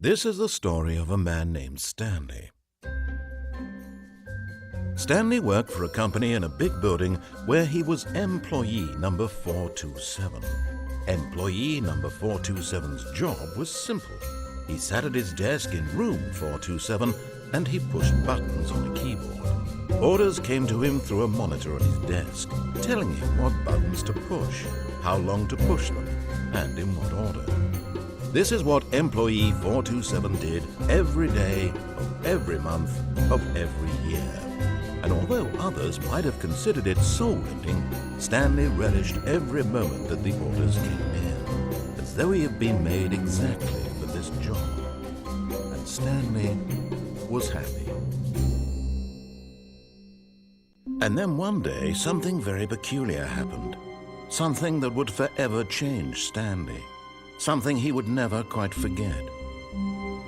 This is the story of a man named Stanley. Stanley worked for a company in a big building where he was employee number 427. Employee number 427's job was simple. He sat at his desk in room 427 and he pushed buttons on a keyboard. Orders came to him through a monitor on his desk, telling him what buttons to push, how long to push them, and in what order. This is what employee 427 did every day of every month of every year. And although others might have considered it soul-rending, Stanley relished every moment that the orders came in, as though he had been made exactly for this job. And Stanley was happy. And then one day, something very peculiar happened. Something that would forever change Stanley. Something he would never quite forget.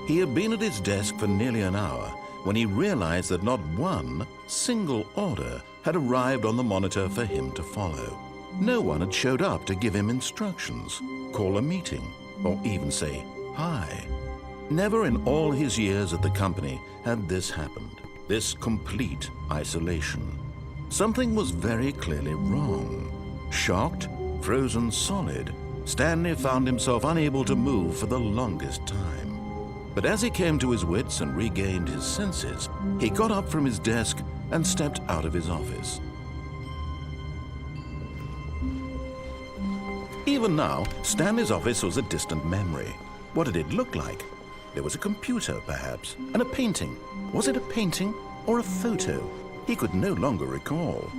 He had been at his desk for nearly an hour when he realized that not one single order had arrived on the monitor for him to follow. No one had showed up to give him instructions, call a meeting, or even say hi. Never in all his years at the company had this happened, this complete isolation. Something was very clearly wrong. Shocked, frozen solid, Stanley found himself unable to move for the longest time. But as he came to his wits and regained his senses, he got up from his desk and stepped out of his office. Even now, Stanley's office was a distant memory. What did it look like? There was a computer, perhaps, and a painting. Was it a painting or a photo? He could no longer recall.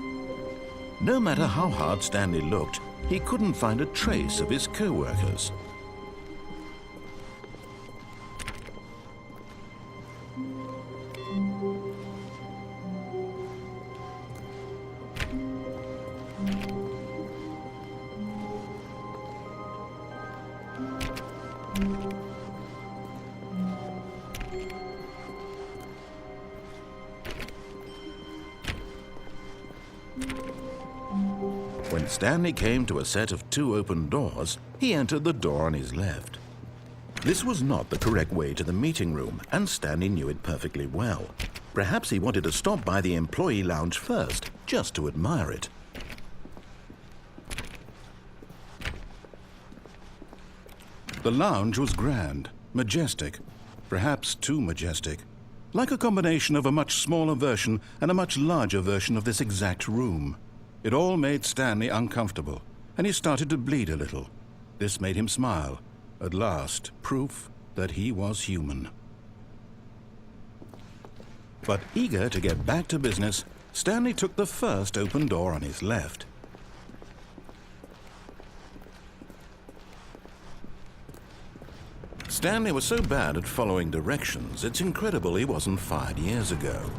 No matter how hard Stanley looked, he couldn't find a trace of his co-workers. When Stanley came to a set of two open doors, he entered the door on his left. This was not the correct way to the meeting room, and Stanley knew it perfectly well. Perhaps he wanted to stop by the employee lounge first, just to admire it. The lounge was grand, majestic, perhaps too majestic, like a combination of a much smaller version and a much larger version of this exact room. It all made Stanley uncomfortable, and he started to bleed a little. This made him smile. At last, proof that he was human. But eager to get back to business, Stanley took the first open door on his left. Stanley was so bad at following directions, it's incredible he wasn't fired years ago.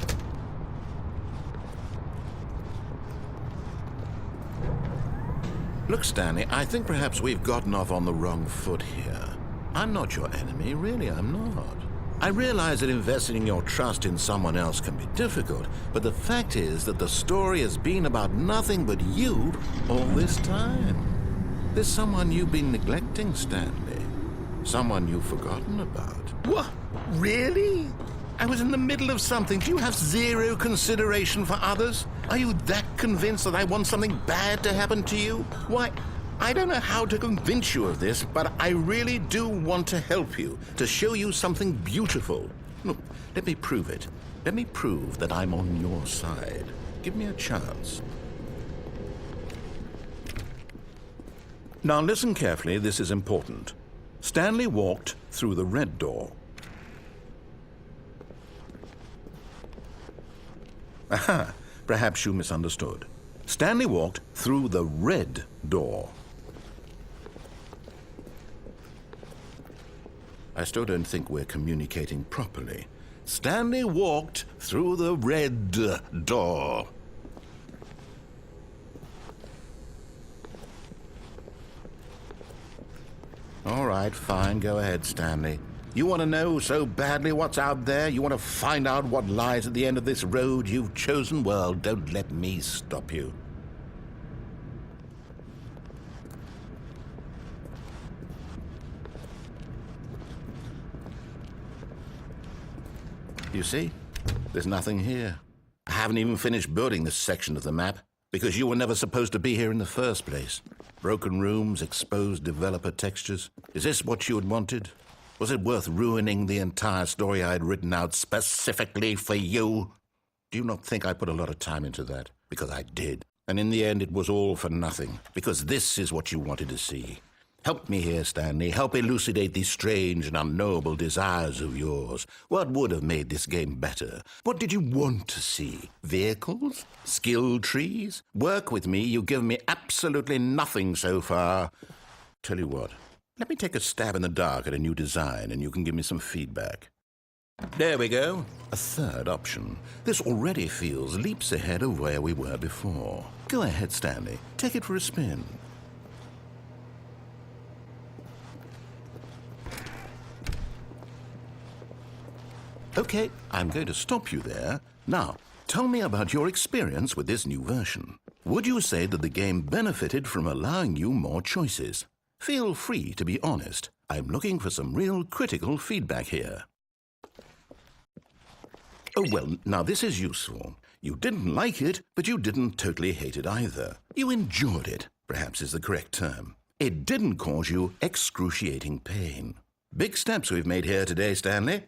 Look, Stanley, I think perhaps we've gotten off on the wrong foot here. I'm not your enemy, really, I'm not. I realize that investing your trust in someone else can be difficult, but the fact is that the story has been about nothing but you all this time. There's someone you've been neglecting, Stanley. Someone you've forgotten about. What? Really? I was in the middle of something. Do you have zero consideration for others? Are you that convinced that I want something bad to happen to you? Why, I don't know how to convince you of this, but I really do want to help you, to show you something beautiful. Look, let me prove it. Let me prove that I'm on your side. Give me a chance. Now listen carefully, this is important. Stanley walked through the red door. Aha, perhaps you misunderstood. Stanley walked through the red door. I still don't think we're communicating properly. Stanley walked through the red door. All right, fine, go ahead, Stanley. You want to know so badly what's out there? You want to find out what lies at the end of this road you've chosen? Well, don't let me stop you. You see? There's nothing here. I haven't even finished building this section of the map because you were never supposed to be here in the first place. Broken rooms, exposed developer textures. Is this what you had wanted? Was it worth ruining the entire story I had written out specifically for you? Do you not think I put a lot of time into that? Because I did. And in the end, it was all for nothing. Because this is what you wanted to see. Help me here, Stanley. Help elucidate these strange and unknowable desires of yours. What would have made this game better? What did you want to see? Vehicles? Skill trees? Work with me. You've given me absolutely nothing so far. Tell you what. Let me take a stab in the dark at a new design, and you can give me some feedback. There we go. A third option. This already feels leaps ahead of where we were before. Go ahead, Stanley. Take it for a spin. Okay, I'm going to stop you there. Now, tell me about your experience with this new version. Would you say that the game benefited from allowing you more choices? Feel free to be honest. I'm looking for some real critical feedback here. Oh, well, now this is useful. You didn't like it, but you didn't totally hate it either. You enjoyed it, perhaps is the correct term. It didn't cause you excruciating pain. Big steps we've made here today, Stanley.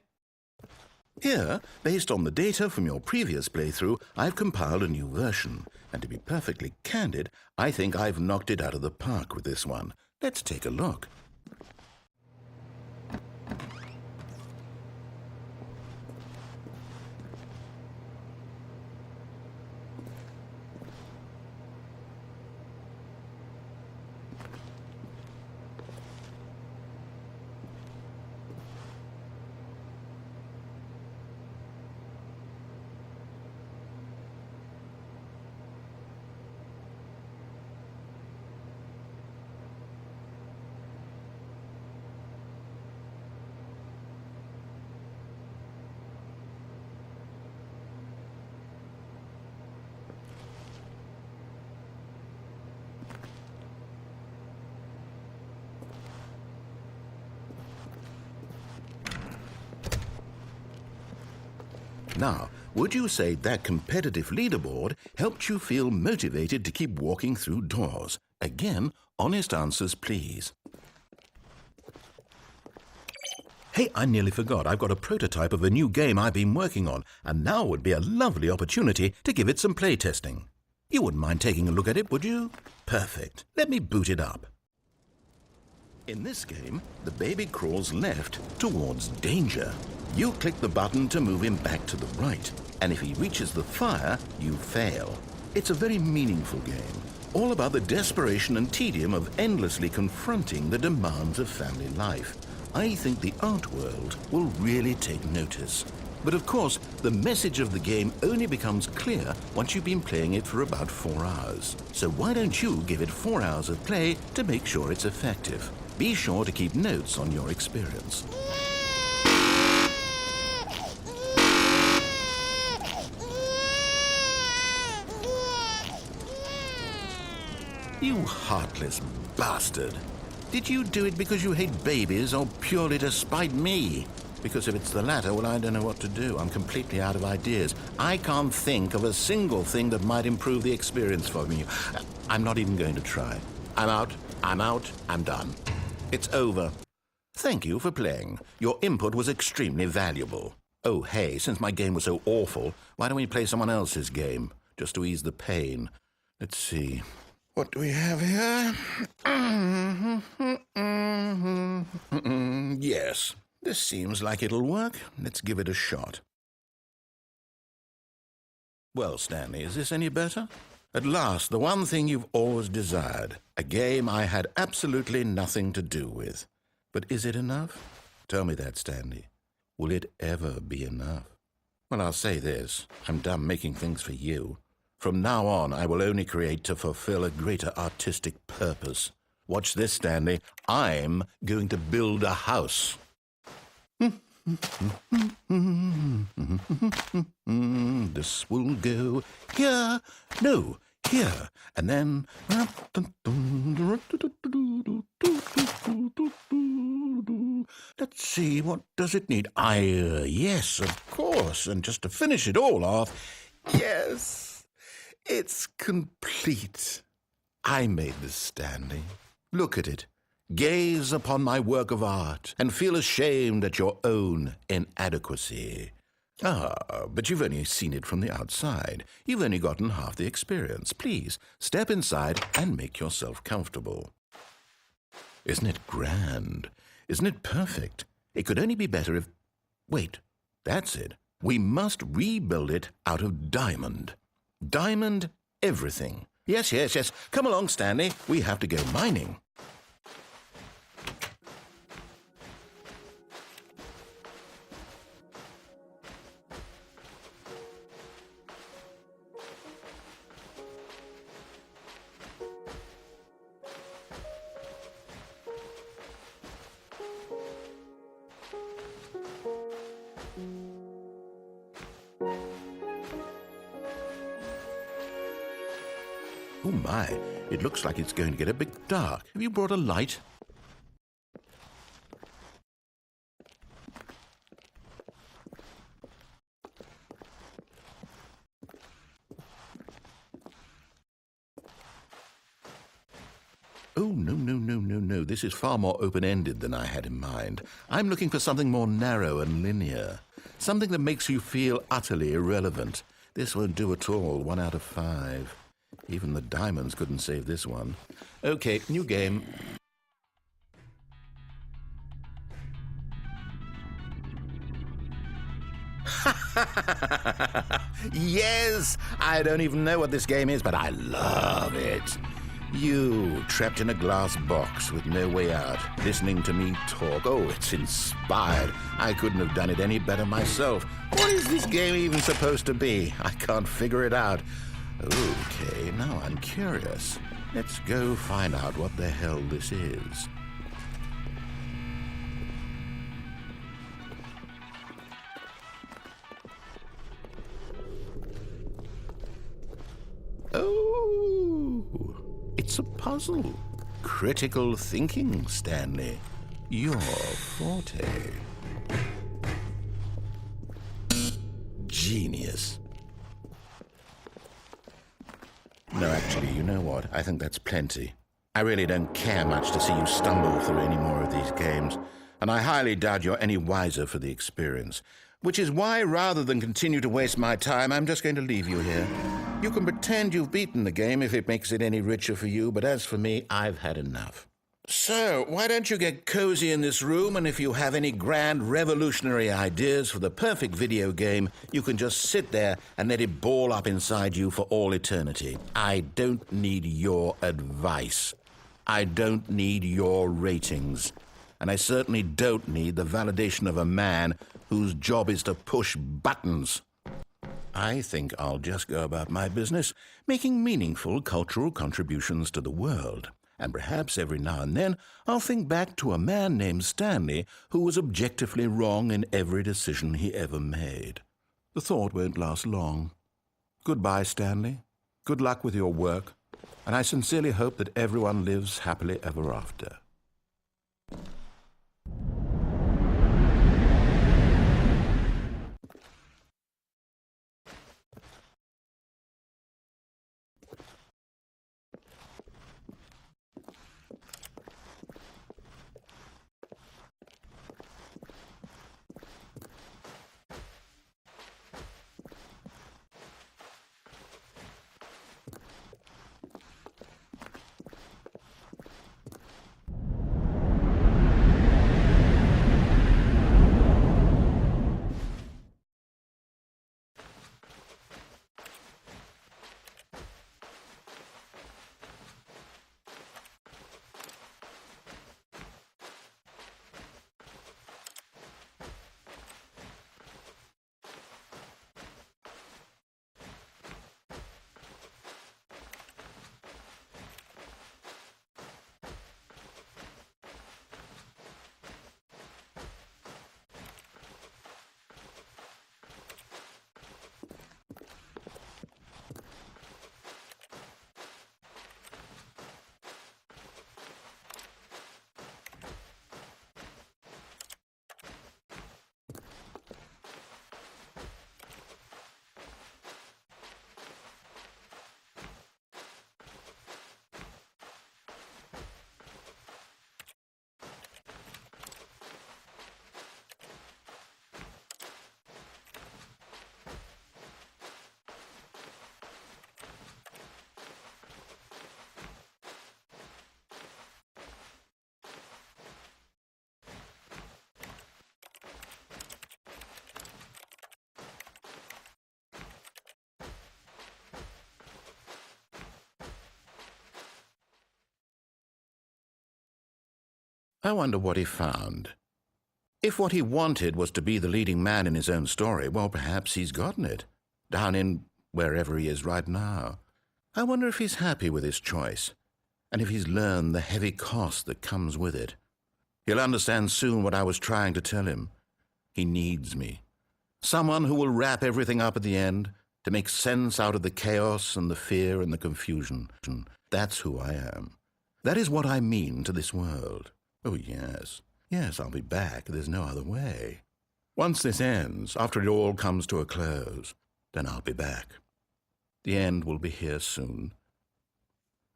Here, based on the data from your previous playthrough, I've compiled a new version. And to be perfectly candid, I think I've knocked it out of the park with this one. Let's take a look. Now, would you say that competitive leaderboard helped you feel motivated to keep walking through doors? Again, honest answers, please. Hey, I nearly forgot. I've got a prototype of a new game I've been working on, and now would be a lovely opportunity to give it some playtesting. You wouldn't mind taking a look at it, would you? Perfect. Let me boot it up. In this game, the baby crawls left towards danger. You click the button to move him back to the right, and if he reaches the fire, you fail. It's a very meaningful game, all about the desperation and tedium of endlessly confronting the demands of family life. I think the art world will really take notice. But of course, the message of the game only becomes clear once you've been playing it for about 4 hours. So why don't you give it 4 hours of play to make sure it's effective? Be sure to keep notes on your experience. You heartless bastard. Did you do it because you hate babies or purely to spite me? Because if it's the latter, well, I don't know what to do. I'm completely out of ideas. I can't think of a single thing that might improve the experience for me. I'm not even going to try. I'm out, I'm done. It's over. Thank you for playing. Your input was extremely valuable. Oh, hey, since my game was so awful, why don't we play someone else's game, just to ease the pain? Let's see. What do we have here? Yes, this seems like it'll work. Let's give it a shot. Well, Stanley, is this any better? At last, the one thing you've always desired. A game I had absolutely nothing to do with. But is it enough? Tell me that, Stanley. Will it ever be enough? Well, I'll say this. I'm done making things for you. From now on, I will only create to fulfill a greater artistic purpose. Watch this, Stanley. I'm going to build a house. This will go here. No, here, and then... Let's see, what does it need? Yes, of course, and just to finish it all off, yes, it's complete. I made this, Stanley. Look at it. Gaze upon my work of art and feel ashamed at your own inadequacy. Ah, but you've only seen it from the outside. You've only gotten half the experience. Please, step inside and make yourself comfortable. Isn't it grand? Isn't it perfect? It could only be better if... Wait, that's it. We must rebuild it out of diamond. Diamond everything. Yes. Come along, Stanley. We have to go mining. Oh my, it looks like it's going to get a bit dark. Have you brought a light? Oh, no. This is far more open-ended than I had in mind. I'm looking for something more narrow and linear. Something that makes you feel utterly irrelevant. This won't do at all. 1 out of 5. Even the diamonds couldn't save this one. Okay, new game. Yes! I don't even know what this game is, but I love it. You, trapped in a glass box with no way out, listening to me talk. Oh, it's inspired. I couldn't have done it any better myself. What is this game even supposed to be? I can't figure it out. Okay, now I'm curious. Let's go find out what the hell this is. Oh, it's a puzzle. Critical thinking, Stanley. Your forte. Genius. No, actually, you know what? I think that's plenty. I really don't care much to see you stumble through any more of these games, and I highly doubt you're any wiser for the experience. Which is why, rather than continue to waste my time, I'm just going to leave you here. You can pretend you've beaten the game if it makes it any richer for you, but as for me, I've had enough. So, why don't you get cozy in this room, and if you have any grand revolutionary ideas for the perfect video game, you can just sit there and let it ball up inside you for all eternity. I don't need your advice. I don't need your ratings. And I certainly don't need the validation of a man whose job is to push buttons. I think I'll just go about my business, making meaningful cultural contributions to the world. And perhaps every now and then I'll think back to a man named Stanley who was objectively wrong in every decision he ever made. The thought won't last long. Goodbye, Stanley. Good luck with your work, and I sincerely hope that everyone lives happily ever after. I wonder what he found. If what he wanted was to be the leading man in his own story, well, perhaps he's gotten it, down in wherever he is right now. I wonder if he's happy with his choice, and if he's learned the heavy cost that comes with it. He'll understand soon what I was trying to tell him. He needs me. Someone who will wrap everything up at the end, to make sense out of the chaos and the fear and the confusion. That's who I am. That is what I mean to this world. Oh, yes. Yes, I'll be back. There's no other way. Once this ends, after it all comes to a close, then I'll be back. The end will be here soon.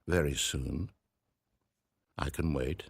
Very soon. I can wait.